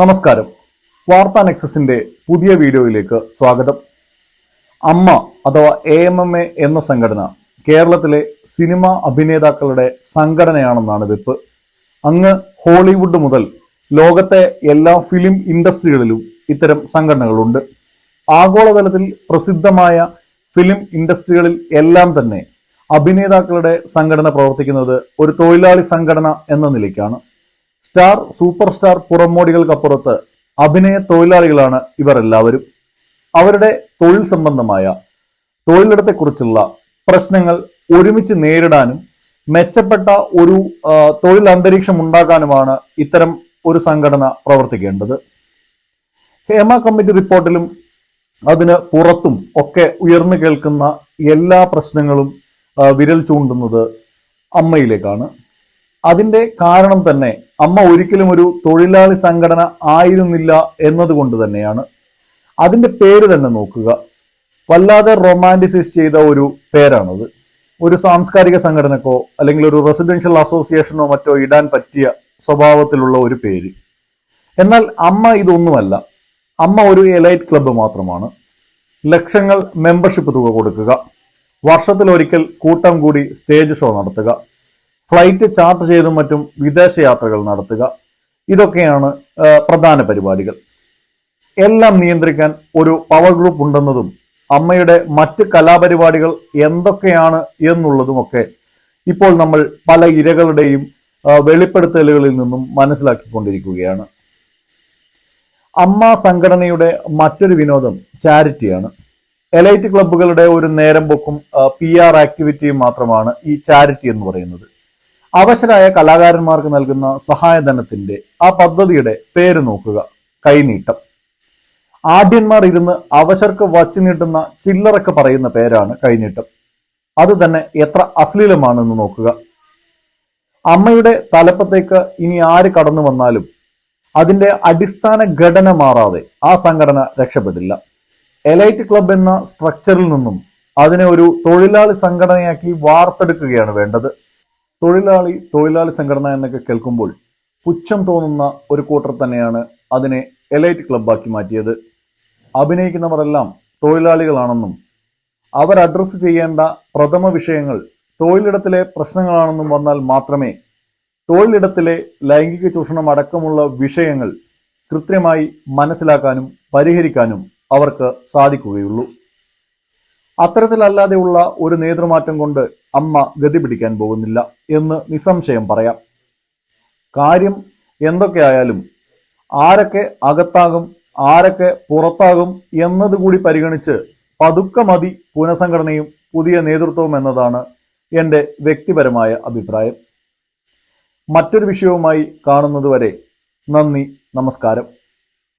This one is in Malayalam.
നമസ്കാരം. വാർത്താ നെക്സസിന്റെ പുതിയ വീഡിയോയിലേക്ക് സ്വാഗതം. അമ്മ അഥവാ AMMA എന്ന സംഘടന കേരളത്തിലെ സിനിമാ അഭിനേതാക്കളുടെ സംഘടനയാണെന്നാണ് വെപ്പ്. അങ്ങ് ഹോളിവുഡ് മുതൽ ലോകത്തെ എല്ലാ ഫിലിം ഇൻഡസ്ട്രികളിലും ഇത്തരം സംഘടനകളുണ്ട്. ആഗോളതലത്തിൽ പ്രസിദ്ധമായ ഫിലിം ഇൻഡസ്ട്രികളിൽ എല്ലാം തന്നെ അഭിനേതാക്കളുടെ സംഘടന പ്രവർത്തിക്കുന്നത് ഒരു തൊഴിലാളി സംഘടന എന്ന നിലയ്ക്കാണ്. സ്റ്റാർ, സൂപ്പർ സ്റ്റാർ പുറമോടികൾക്കപ്പുറത്ത് അഭിനയ തൊഴിലാളികളാണ് ഇവർ എല്ലാവരും. അവരുടെ തൊഴിൽ സംബന്ധമായ തൊഴിലിടത്തെക്കുറിച്ചുള്ള പ്രശ്നങ്ങൾ ഒരുമിച്ച് നേരിടാനും മെച്ചപ്പെട്ട ഒരു തൊഴിൽ അന്തരീക്ഷം ഉണ്ടാക്കാനുമാണ് ഇത്തരം ഒരു സംഘടന പ്രവർത്തിക്കേണ്ടത്. ഹേമ കമ്മിറ്റി റിപ്പോർട്ടിലും അതിന് പുറത്തും ഒക്കെ ഉയർന്നു കേൾക്കുന്ന എല്ലാ പ്രശ്നങ്ങളും വിരൽ ചൂണ്ടുന്നത് അമ്മയിലേക്കാണ്. അതിന്റെ കാരണം തന്നെ അമ്മ ഒരിക്കലും ഒരു തൊഴിലാളി സംഘടന ആയിരുന്നില്ല എന്നതുകൊണ്ട് തന്നെയാണ്. അതിന്റെ പേര് തന്നെ നോക്കുക, വല്ലാതെ റൊമാൻറ്റിസൈസ് ചെയ്ത ഒരു പേരാണത്. ഒരു സാംസ്കാരിക സംഘടനക്കോ അല്ലെങ്കിൽ ഒരു റെസിഡൻഷ്യൽ അസോസിയേഷനോ മറ്റോ ഇടാൻ പറ്റിയ സ്വഭാവത്തിലുള്ള ഒരു പേര്. എന്നാൽ അമ്മ ഇതൊന്നുമല്ല. അമ്മ ഒരു എലൈറ്റ് ക്ലബ്ബ് മാത്രമാണ്. ലക്ഷങ്ങൾ മെമ്പർഷിപ്പ് തുക കൊടുക്കുക, വർഷത്തിലൊരിക്കൽ കൂട്ടം കൂടി സ്റ്റേജ് ഷോ നടത്തുക, ഫ്ലൈറ്റ് ചാർട്ട് ചെയ്തും മറ്റും വിദേശ യാത്രകൾ നടത്തുക, ഇതൊക്കെയാണ് പ്രധാന പരിപാടികൾ. എല്ലാം നിയന്ത്രിക്കാൻ ഒരു പവർ ഗ്രൂപ്പ് ഉണ്ടെന്നതും അമ്മയുടെ മറ്റ് കലാപരിപാടികൾ എന്തൊക്കെയാണ് എന്നുള്ളതുമൊക്കെ ഇപ്പോൾ നമ്മൾ പല ഇരകളുടെയും വെളിപ്പെടുത്തലുകളിൽ നിന്നും മനസ്സിലാക്കിക്കൊണ്ടിരിക്കുകയാണ്. അമ്മ സംഘടനയുടെ മറ്റൊരു വിനോദം ചാരിറ്റിയാണ്. എലൈറ്റ് ക്ലബ്ബുകളുടെ ഒരു നേരം പോക്കും PR ആക്ടിവിറ്റിയും മാത്രമാണ് ഈ ചാരിറ്റി എന്ന് പറയുന്നത്. അവശരായ കലാകാരന്മാർക്ക് നൽകുന്ന സഹായധനത്തിന്റെ ആ പദ്ധതിയുടെ പേര് നോക്കുക, കൈനീട്ടം. ആഢ്യന്മാർ ഇരുന്ന് അവശർക്ക് വച്ചു നീട്ടുന്ന ചില്ലറക്ക് പറയുന്ന പേരാണ് കൈനീട്ടം. അത് തന്നെ എത്ര അശ്ലീലമാണെന്ന് നോക്കുക. അമ്മയുടെ തലപ്പത്തേക്ക് ഇനി ആര് കടന്നു വന്നാലും അതിന്റെ അടിസ്ഥാന ഘടന മാറാതെ ആ സംഘടന രക്ഷപ്പെടില്ല. എലൈറ്റ് ക്ലബ് എന്ന സ്ട്രക്ചറിൽ നിന്നും അതിനെ ഒരു തൊഴിലാളി സംഘടനയാക്കി വാർത്തെടുക്കുകയാണ് വേണ്ടത്. തൊഴിലാളി സംഘടന എന്നൊക്കെ കേൾക്കുമ്പോൾ പുച്ഛം തോന്നുന്ന ഒരു കൂട്ടർ തന്നെയാണ് അതിനെ എലൈറ്റ് ക്ലബ്ബാക്കി മാറ്റിയത്. അഭിനയിക്കുന്നവരെല്ലാം തൊഴിലാളികളാണെന്നും അവർ അഡ്രസ്സ് ചെയ്യേണ്ട പ്രഥമ വിഷയങ്ങൾ തൊഴിലിടത്തിലെ പ്രശ്നങ്ങളാണെന്നും വന്നാൽ മാത്രമേ തൊഴിലിടത്തിലെ ലൈംഗിക ചൂഷണം അടക്കമുള്ള വിഷയങ്ങൾ കൃത്യമായി മനസ്സിലാക്കാനും പരിഹരിക്കാനും അവർക്ക് സാധിക്കുകയുള്ളൂ. അത്തരത്തിലല്ലാതെയുള്ള ഒരു നേതൃമാറ്റം കൊണ്ട് അമ്മ ഗതി പിടിക്കാൻ പോകുന്നില്ല എന്ന് നിസ്സംശയം പറയാം. കാര്യം എന്തൊക്കെയായാലും ആരൊക്കെ അകത്താകും ആരൊക്കെ പുറത്താകും എന്നതുകൂടി പരിഗണിച്ച് പതുക്കെ മതി പുനഃസംഘടനയും പുതിയ നേതൃത്വവും എന്നതാണ് എൻ്റെ വ്യക്തിപരമായ അഭിപ്രായം. മറ്റൊരു വിഷയവുമായി കാണുന്നതുവരെ നന്ദി, നമസ്കാരം.